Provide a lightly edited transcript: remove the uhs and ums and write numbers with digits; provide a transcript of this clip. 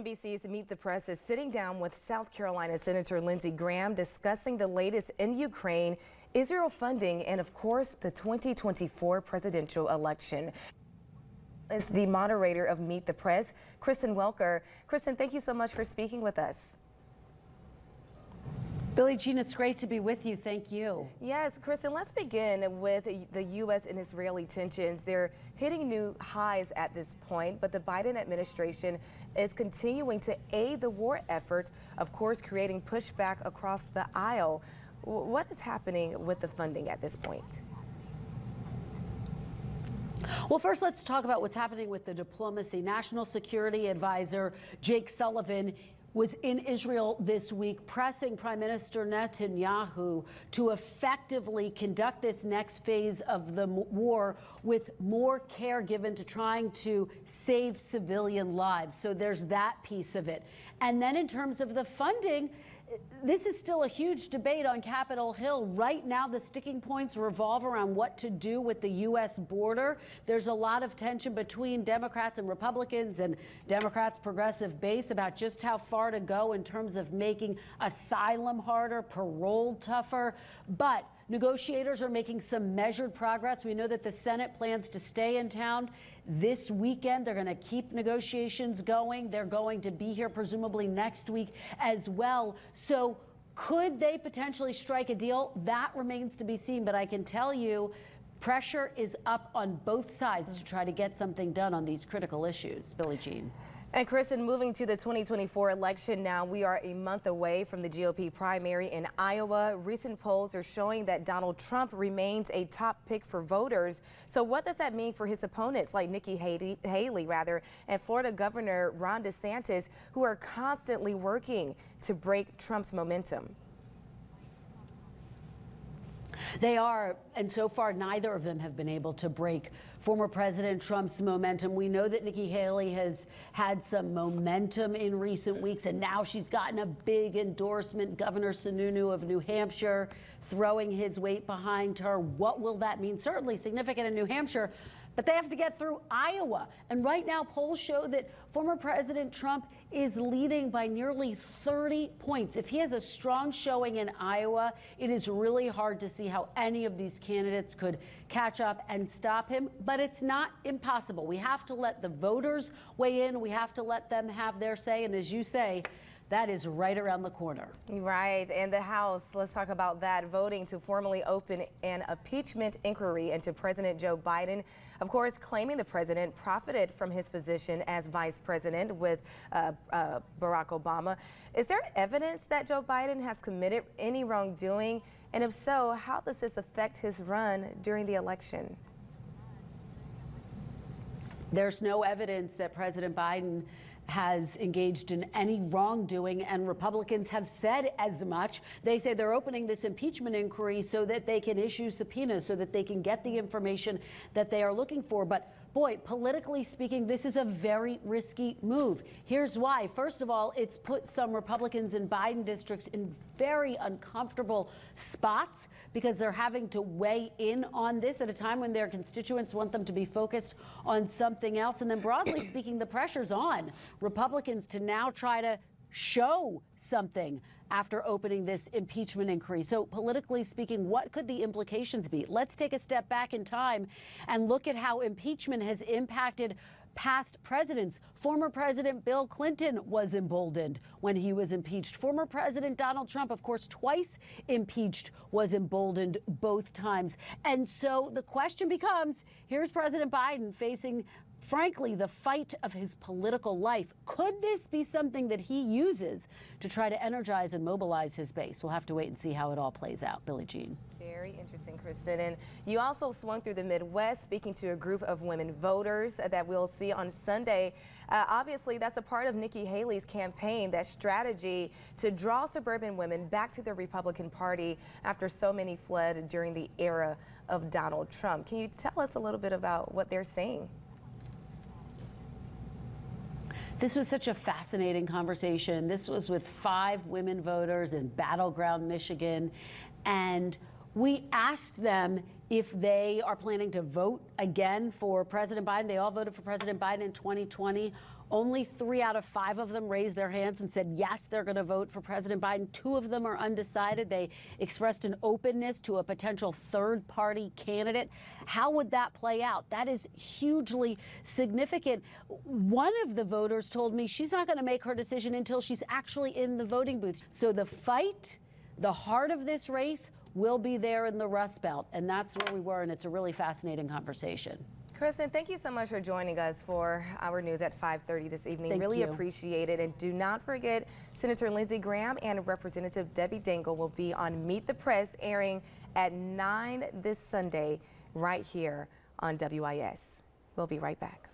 NBC's Meet the Press is sitting down with South Carolina Senator Lindsey Graham discussing the latest in Ukraine, Israel funding, and of course the 2024 presidential election. Is the moderator of Meet the Press, Kristen Welker. Kristen, thank you so much for speaking with us. Billie Jean, it's great to be with you. Thank you. Yes, Kristen, let's begin with the U.S. and Israeli tensions. They're hitting new highs at this point, but the Biden administration is continuing to aid the war effort, of course, creating pushback across the aisle. What is happening with the funding at this point? Well, first, let's talk about what's happening with the diplomacy. National Security Advisor Jake Sullivan was in Israel this week pressing Prime Minister Netanyahu to effectively conduct this next phase of the war with more care given to trying to save civilian lives. So there's that piece of it. And then in terms of the funding, this is still a huge debate on Capitol Hill. Right now, the sticking points revolve around what to do with the U.S. border. There's a lot of tension between Democrats and Republicans and Democrats' progressive base about just how far to go in terms of making asylum harder, parole tougher. But negotiators are making some measured progress. We know that the Senate plans to stay in town this weekend. They're going to keep negotiations going. They're going to be here presumably next week as well. So could they potentially strike a deal? That remains to be seen. But I can tell you, pressure is up on both sides to try to get something done on these critical issues. Billie Jean. And Kristen, moving to the 2024 election now, we are a month away from the GOP primary in Iowa. Recent polls are showing that Donald Trump remains a top pick for voters. So what does that mean for his opponents like Nikki Haley, and Florida Governor Ron DeSantis, who are constantly working to break Trump's momentum? They are, and so far neither of them have been able to break former President Trump's momentum. We know that Nikki Haley has had some momentum in recent weeks, and now she's gotten a big endorsement. Governor Sununu of New Hampshire throwing his weight behind her. What will that mean? Certainly significant in New Hampshire, but they have to get through Iowa. And right now, polls show that former President Trump is leading by nearly 30 points. If he has a strong showing in Iowa, it is really hard to see how any of these candidates could catch up and stop him. But it's not impossible. We have to let the voters weigh in. We have to let them have their say. And as you say, that is right around the corner. Right. And the House, let's talk about that, voting to formally open an impeachment inquiry into President Joe Biden. Of course, claiming the president profited from his position as vice president with Barack Obama. Is there evidence that Joe Biden has committed any wrongdoing? And if so, how does this affect his run during the election? There's no evidence that President Biden has engaged in any wrongdoing, and Republicans have said as much. They say they're opening this impeachment inquiry so that they can issue subpoenas, so that they can get the information that they are looking for. But boy, politically speaking, this is a very risky move. Here's why. First of all, it's put some Republicans in Biden districts in very uncomfortable spots because they're having to weigh in on this at a time when their constituents want them to be focused on something else. And then broadly speaking, the pressure's on Republicans to now try to show something after opening this impeachment inquiry. So politically speaking, what could the implications be? Let's take a step back in time and look at how impeachment has impacted past presidents. Former President Bill Clinton was emboldened when he was impeached. Former President Donald Trump, of course, twice impeached, was emboldened both times. And so the question becomes, here's President Biden facing, frankly, the fight of his political life. Could this be something that he uses to try to energize and mobilize his base? We'll have to wait and see how it all plays out. Billie Jean. Very interesting, Kristen. And you also swung through the Midwest, speaking to a group of women voters that we'll see on Sunday. Obviously, that's a part of Nikki Haley's campaign, that strategy to draw suburban women back to the Republican Party after so many fled during the era of Donald Trump. Can you tell us a little bit about what they're saying? This was such a fascinating conversation. This was with 5 women voters in battleground Michigan, and we asked them if they are planning to vote again for President Biden. They all voted for President Biden in 2020. Only 3 out of 5 of them raised their hands and said yes, they're going to vote for President Biden. 2 of them are undecided. They expressed an openness to a potential third-party candidate. How would that play out? That is hugely significant. One of the voters told me she's not going to make her decision until she's actually in the voting booth. So the fight, the heart of this race, will be there in the Rust Belt, and that's where we were, and it's a really fascinating conversation. Kristen, thank you so much for joining us for our news at 5:30 this evening. Thank really you. appreciate it. And do not forget, Senator Lindsey Graham and Representative Debbie Dingell will be on Meet the Press, airing at 9 this Sunday right here on WIS. We'll be right back.